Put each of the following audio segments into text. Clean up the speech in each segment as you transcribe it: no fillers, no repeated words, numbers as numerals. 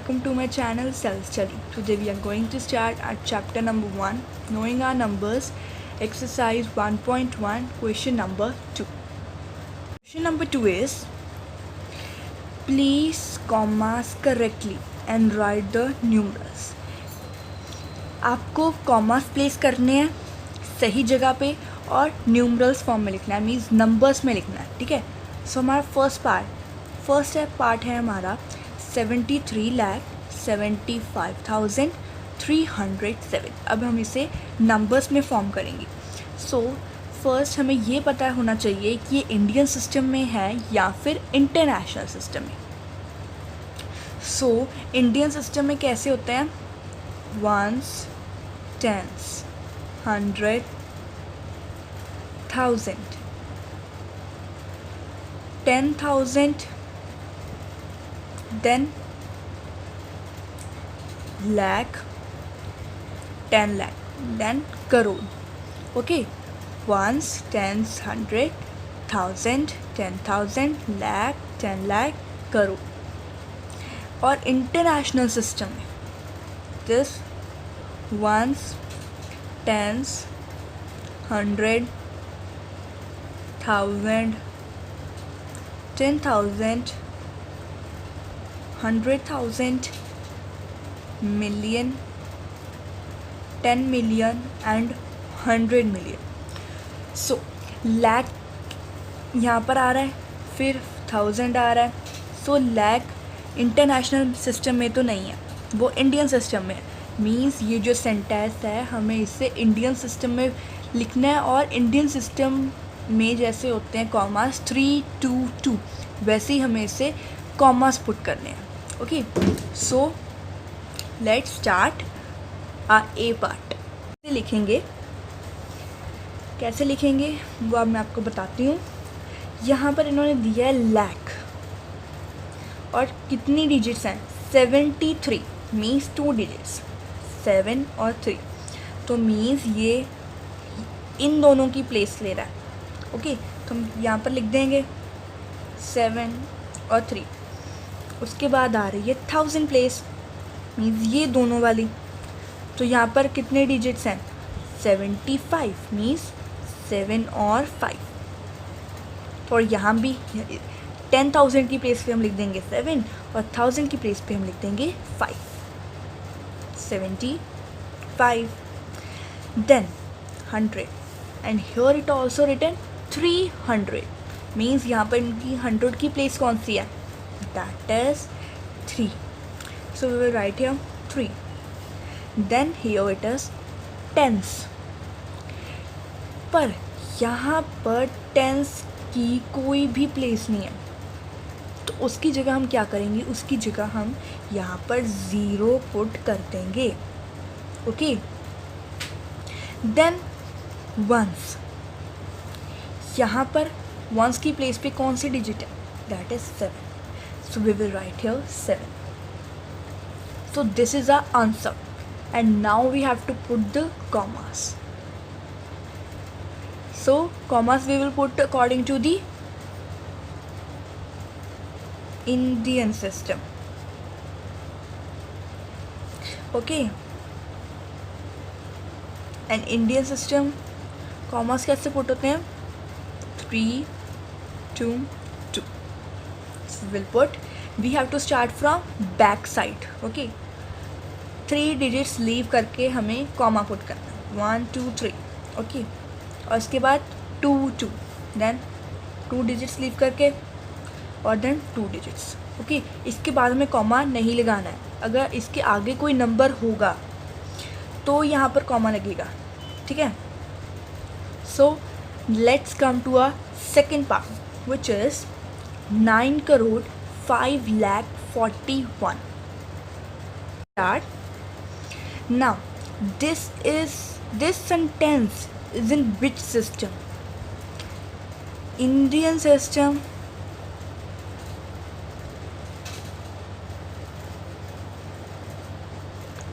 welcome to my channel Self Study. Today we are going to start at chapter number 1, Knowing Our Numbers, exercise 1.1, question number 2. Question number 2 is, place commas correctly and write the numerals. आपको commas place करने हैं सही जगह पे और numerals form में लिखना है, मीन्स नंबर्स में लिखना है. ठीक है. सो हमारा फर्स्ट पार्ट है हमारा 73,75,307. अब हम इसे नंबर्स में फॉर्म करेंगे. सो फर्स्ट हमें ये पता होना चाहिए कि ये इंडियन सिस्टम में है या फिर इंटरनेशनल सिस्टम में. सो इंडियन सिस्टम में कैसे होते हैं? Ones, tens, 100, 1000, 10,000, then lakh, 10 lakh, then crore. Okay, ones, tens, 100, 1000, 10,000, lakh, 10 lakh, crore. और इंटरनेशनल सिस्टम में this ones, tens, 100, 1000, 10,000, 100,000, million, 10 million and 100 million. सो लैख यहाँ पर आ रहा है, फिर 1000 आ रहा है. सो लैख इंटरनेशनल सिस्टम में तो नहीं है, वो इंडियन सिस्टम में है. मीन्स ये जो सेंटेंस है हमें इसे इंडियन सिस्टम में लिखना है. और इंडियन सिस्टम में जैसे होते हैं कॉमास 3, 2, 2, वैसे ही हमें इसे कॉमास पुट करने हैं. Okay, so let's start A part. कैसे लिखेंगे वो अब मैं आपको बताती हूँ. यहाँ पर इन्होंने दिया है लैख और कितनी डिजिट्स हैं? 73, मीन्स 2 डिजिट्स, 7 और 3. तो मीन्स ये इन दोनों की प्लेस ले रहा है. ओके, तो हम यहाँ पर लिख देंगे 7 और 3. उसके बाद आ रही है 1000 प्लेस, मीन्स ये दोनों वाली. तो यहाँ पर कितने डिजिट्स हैं? 75, मीन्स 7 और 5. और यहाँ भी 10,000 की प्लेस पे हम लिख देंगे 7 और 1000 की प्लेस पे हम लिख देंगे 5. 75, then 100 and here it also written 300, means यहाँ पर इनकी 100 की प्लेस कौन सी है? That is 3. So we will write here 3. Then here it is tens. पर यहाँ पर tens की कोई भी प्लेस नहीं है, तो उसकी जगह हम क्या करेंगे? उसकी जगह हम यहाँ पर 0 पुट कर देंगे. Okay, then ones. यहाँ पर वंस की प्लेस पे कौन सी डिजिट है? That is 7. So we will write here 7. So this is our answer, and now we have to put the commas. So commas we will put according to the Indian system. Okay, and Indian system commas कैसे put होते हैं? 3, 2, 2. Will put, we have to start from back side. Okay, 3 digits leave करके हमें comma put करना है. 1, 2, 3. Okay, और उसके बाद 2, 2, देन 2 डिजिट्स लीव करके और देन 2 डिजिट्स. ओके, इसके बाद हमें कॉमा नहीं लगाना है. अगर इसके आगे कोई नंबर होगा तो यहाँ पर कॉमा लगेगा. ठीक है. So let's come to a second part which is 9,05,41,000. Start. Now, this sentence is in which system? Indian system,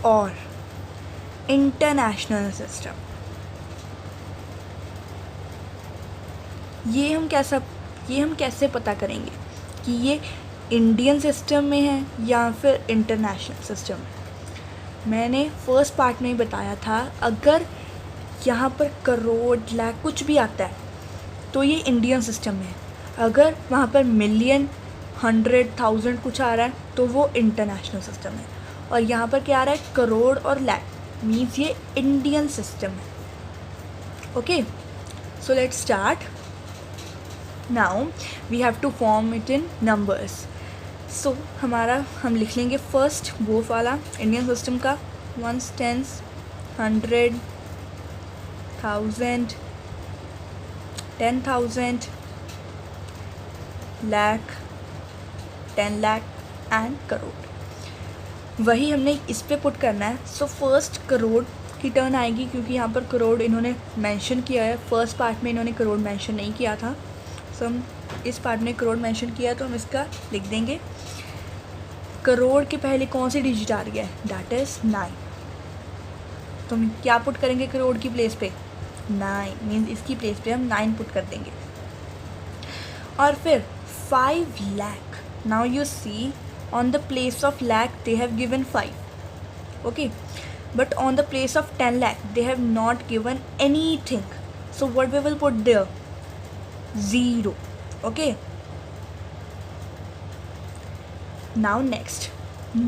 or international system? ये हम कैसे पता करेंगे कि ये इंडियन सिस्टम में है या फिर इंटरनेशनल सिस्टम में। मैंने फर्स्ट पार्ट में ही बताया था, अगर यहाँ पर करोड़ लाख कुछ भी आता है तो ये इंडियन सिस्टम में है, अगर वहाँ पर मिलियन 100,000 कुछ आ रहा है तो वो इंटरनेशनल सिस्टम है, और यहाँ पर क्या आ रहा है करोड़ और लाख, मीन्स ये इंडियन सिस्टम है। Okay, so let's start. Now we have to form it in numbers. So हम लिख लेंगे फर्स्ट वो वाला इंडियन सिस्टम का, ones, tens, 100, 1000, 10,000, lakh, 10 lakh and crore. वही हमने इस पे पुट करना है। सो फर्स्ट करोड़ की टर्न आएगी, क्योंकि यहाँ पर करोड़ इन्होंने मेंशन किया है, फर्स्ट पार्ट में इन्होंने करोड़ मेंशन नहीं किया था। सो हम इस पार्ट में करोड़ मेंशन किया तो हम इसका लिख देंगे। करोड़ के पहले कौन सी डिजिट आ रही है, दैट इज़ 9। तो हम क्या पुट करेंगे करोड़ की प्लेस पे, 9, मीन्स इसकी प्लेस पे हम 9 पुट कर देंगे। और फिर 5 lakh, now you see on the place of lakh they have given 5, okay, but on the place of 10 lakh they have not given anything, so what we will put there, 0, okay. Now next,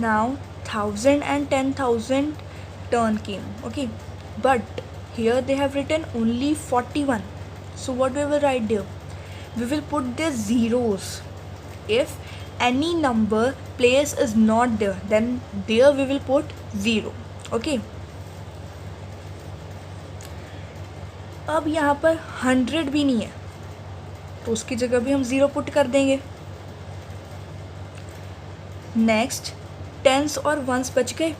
now 1000 and 10,000 turn came, okay, but here they have written only 41, so what we will write there, we will put the zeros. If any number place is not there, then there we will put 0, okay. अब यहाँ पर 100 भी नहीं है तो उसकी जगह भी हम 0 पुट कर देंगे। नेक्स्ट, टेंस और वंस बच गए,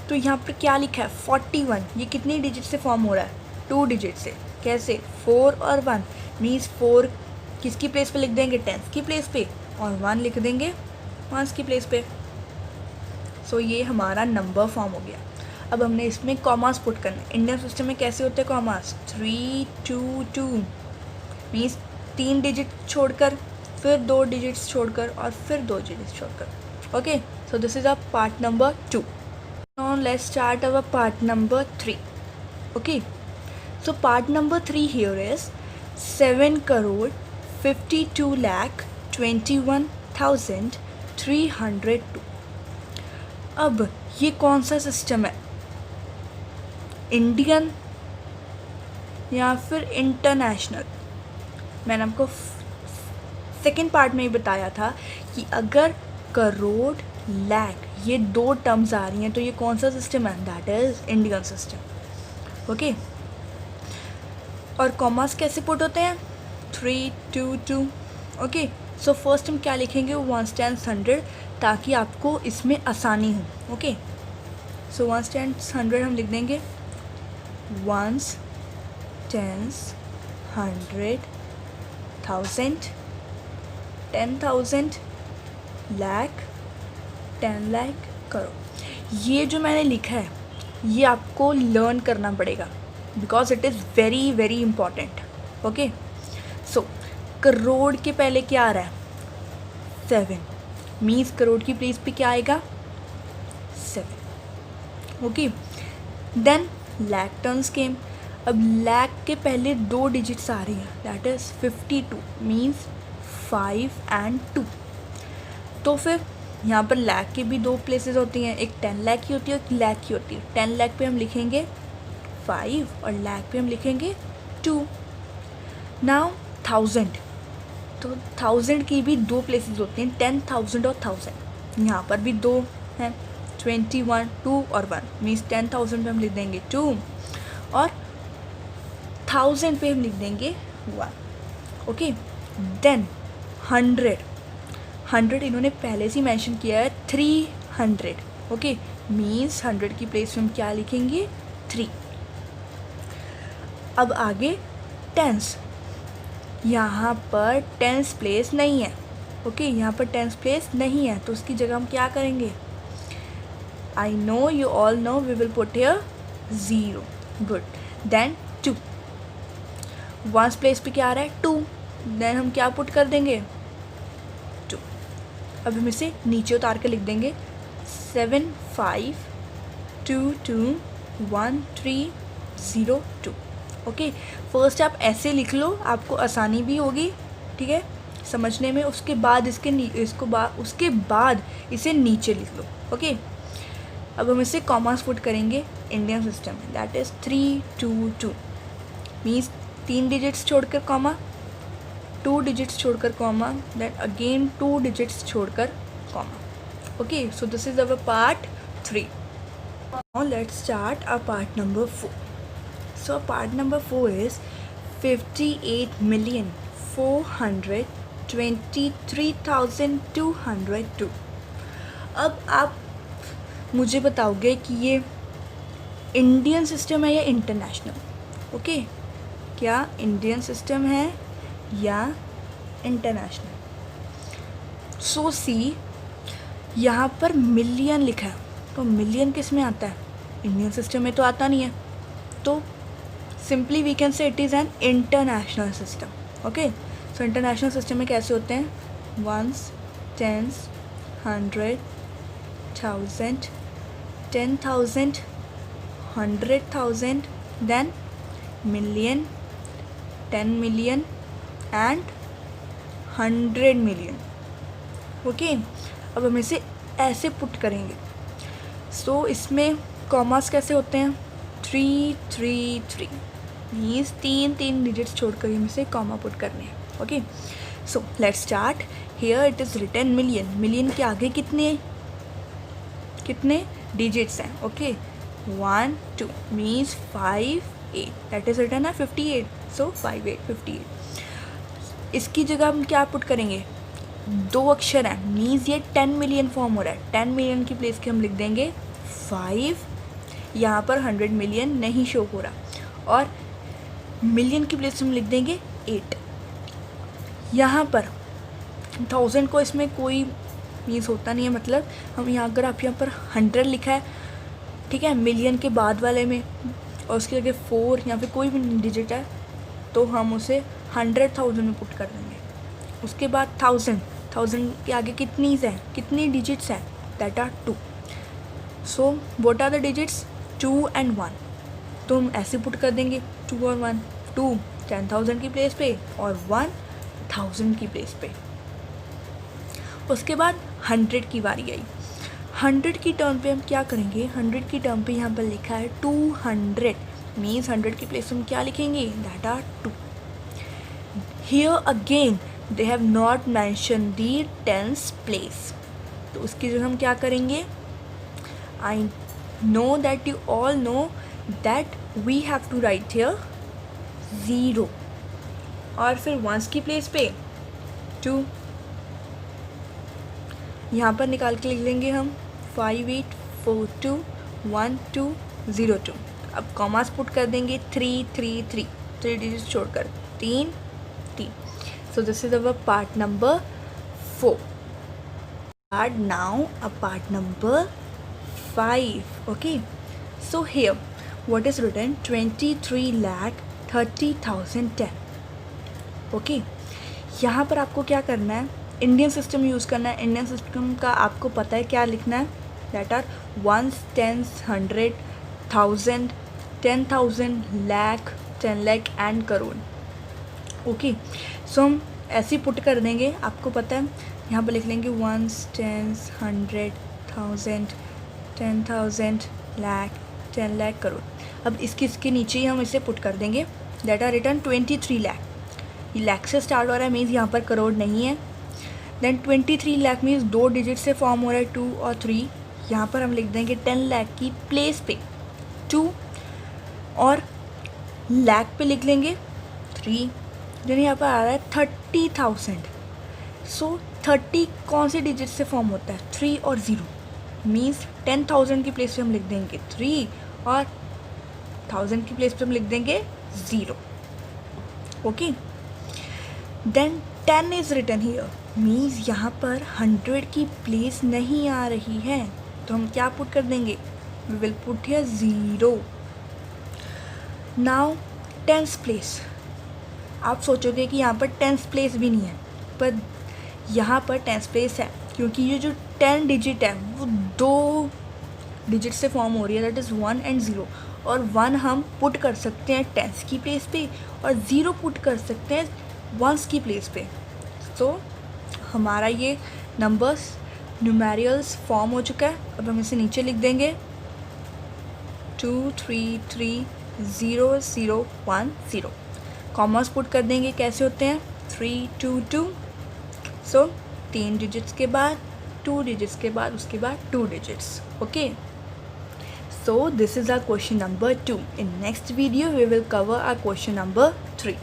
तो यहाँ पर क्या लिखा है 41, ये कितनी डिजिट से फॉर्म हो रहा है, 2 डिजिट से। कैसे, 4 और 1, मीन्स 4 किसकी प्लेस पे लिख देंगे, टेंस की प्लेस पे, और 1 लिख देंगे वंस की प्लेस पे। सो ये हमारा नंबर फॉर्म हो गया। अब हमने इसमें कॉमास पुट करना है। इंडियन सिस्टम में कैसे होते हैं कॉमास, 3, 2, 2, मीन्स 3 डिजिट छोड़कर, फिर 2 डिजिट्स छोड़कर, और फिर 2 डिजिट्स छोड़कर। Okay, so this is a part number 2। Now let's start our part number 3। Okay, so part number 3 here is 7 crore 52 lakh 21,302। अब ये कौन सा सिस्टम है, इंडियन या फिर इंटरनेशनल? मैंने आपको सेकंड पार्ट में ही बताया था कि अगर करोड़ लाख ये 2 टर्म्स आ रही हैं तो ये कौन सा सिस्टम है, that is Indian system. Okay, और कॉमास कैसे पुट होते हैं, 3, 2, 2। ओके, सो फर्स्ट हम क्या लिखेंगे, 1 10 100, ताकि आपको इसमें आसानी हो। ओके, सो 1 10 100 हम लिख देंगे, 1s, 10s, 100, 1000, 10,000, लाख, 10 लाख, करोड़। ये जो मैंने लिखा है ये आपको लर्न करना पड़ेगा, because it is very very important. Okay, so crore के पहले क्या आ रहा है, 7, मीन्स करोड़ की प्लेस पे क्या आएगा, 7। ओके, देन लाख टर्न्स केम। अब लाख के पहले 2 डिजिट्स आ रही हैं, दैट इज़ 52, मीन्स 5 and 2। तो फिर यहाँ पर लाख के भी 2 प्लेसेस होती हैं, एक 10 लाख की होती है, एक लाख की होती है। 10 लाख पे हम लिखेंगे 5 और लाख पे हम लिखेंगे 2। नाउ 1000, तो 1000 की भी 2 प्लेसेस होती हैं, 10,000 और 1000। यहाँ पर भी 2 हैं, 21, 2 और 1, मीन्स 10,000 पे हम लिख देंगे 2 और 1000 पे हम लिख देंगे 1। ओके, देन 100 इन्होंने पहले से मेंशन किया है 300। ओके, मीन्स 100 की प्लेस में हम क्या लिखेंगे, 3। अब आगे टेंस, यहाँ पर टेंस प्लेस नहीं है। ओके, यहाँ पर टेंस प्लेस नहीं है तो उसकी जगह हम क्या करेंगे, I know you all know we will put here 0, good, then 2, ones place पे क्या आ रहा है, 2, देन हम क्या पुट कर देंगे, 2। अब हम इसे नीचे उतार के लिख देंगे 75221302। ओके, फर्स्ट आप ऐसे लिख लो, आपको आसानी भी होगी, ठीक है, समझने में। उसके बाद उसके बाद इसे नीचे लिख लो। ओके, अब हम इसे कॉमास पुट करेंगे इंडियन सिस्टम में, दैट इज़ 322 मीन्स 3 डिजिट्स छोड़कर कॉमा, 2 डिजिट्स छोड़कर कॉमा, देन अगेन 2 डिजिट्स छोड़कर comma. Okay, so this is our part 3। Now let's start our part number 4। So part number 4 is 58,423,202। अब आप मुझे बताओगे कि ये इंडियन सिस्टम है या इंटरनेशनल। ओके, क्या इंडियन सिस्टम है या इंटरनेशनल। सो सी, यहाँ पर मिलियन लिखा है, तो मिलियन किस में आता है, इंडियन सिस्टम में तो आता नहीं है, तो simply we can say it is an international system. Okay, so international system में कैसे होते हैं, 1s, 10s, 100, 1000, 10,000, 100,000, then million, 10 million and 100 million। Okay, अब हम इसे ऐसे पुट करेंगे। सो इसमें कॉमास कैसे होते हैं, 333 मीन्स 3 डिजिट्स छोड़कर हम इसे कॉमा पुट करने हैं। Okay, so let's start. Here it is written million, million के आगे कितने डिजिट्स हैं। Okay, 1 2 means 5 8, that is written है 58, सो 58। इसकी जगह हम क्या पुट करेंगे, 2 अक्षर हैं, मीन्स ये 10 मिलियन फॉर्म हो रहा है। 10 मिलियन की प्लेस के हम लिख देंगे 5, यहाँ पर 100 मिलियन नहीं शो हो रहा, और मिलियन की प्लेस हम लिख देंगे 8। यहाँ पर 1000 को इसमें कोई मीन्स होता नहीं है, मतलब हम यहाँ अगर आप यहाँ पर 100 लिखा है, ठीक है, मिलियन के बाद वाले में, और उसके आगे 4 या फिर कोई भी डिजिट है, तो हम उसे 100,000 में पुट कर देंगे। उसके बाद 1000 के आगे कितनी डिजिट्स हैं, that are 2। So what are the digits, 2 and 1, तो हम ऐसे पुट कर देंगे 2 और 1, 2 10,000 की प्लेस पे और 1 1000 की प्लेस पे। उसके बाद 100 की बारी आई। 100 की टर्म पे हम क्या करेंगे, 100 की टर्म पे यहाँ पर लिखा है 200 मीन्स 100 की प्लेस में हम क्या लिखेंगे, that are 2। Here again they have not mention the tens place, तो उसकी जगह हम क्या करेंगे, I know that you all know that we have to write here 0, और फिर वंस की प्लेस पे 2, यहाँ पर निकाल के लिख लेंगे हम 58421202। अब कॉमास पुट कर देंगे 3 डिजिट्स छोड़कर 3। So this is our part number 4। Part now a part number 5। Okay, so here what is written 23,30,010। Okay, यहाँ पर आपको क्या करना है, इंडियन सिस्टम यूज़ करना है। इंडियन सिस्टम का आपको पता है क्या लिखना है, that are 1s, 10s, 100, 1000, 10,000, lakh, 10 lakh and crore. Okay, so हम ऐसे ही पुट कर देंगे, आपको पता है, यहाँ पर लिख लेंगे 1s, 10s, 100, 1000, 10,000, लाख, 10 लाख, करोड़। अब इसके नीचे ही हम इसे पुट कर देंगे, दैट आर रिटर्न 23 लाख। ये लाख से स्टार्ट हो रहा है, मीन्स यहाँ पर करोड़ नहीं है। देन 23 लाख मीन्स 2 डिजिट से फॉर्म हो रहा है, 2 और 3। यहाँ पर हम लिख देंगे 10 लाख की प्लेस पे 2, और लाख पे लिख लेंगे 3। देन यहाँ पर आ रहा है 30,000। सो 30 कौन से डिजिट से फॉर्म होता है, 3 और 0, मीन्स 10,000 की प्लेस पे हम लिख देंगे 3, और 1000 की प्लेस पे हम लिख देंगे 0। Okay, then 10 is written here, means यहाँ पर 100 की प्लेस नहीं आ रही है, तो हम क्या पुट कर देंगे, we will put here 0। Now 10th place, आप सोचोगे कि यहाँ पर 10th प्लेस भी नहीं है, पर यहाँ पर 10th प्लेस है। क्योंकि ये जो 10 डिजिट है वो 2 डिजिट से फॉर्म हो रही है, दैट इज़ 1 एंड 0। और 1 हम पुट कर सकते हैं 10s की प्लेस पे और 0 पुट कर सकते हैं 1s की प्लेस पे। तो हमारा ये नंबर्स न्यूमेरियल्स फॉर्म हो चुका है। अब हम इसे नीचे लिख देंगे 2 3 3 0 0 1 0। कॉमर्स पुट कर देंगे, कैसे होते हैं 3 2 2। सो 3 डिजिट्स के बाद 2 डिजिट्स के बाद उसके बाद 2 digits. Okay, so this is our question number 2. In next video we will cover our question number 3.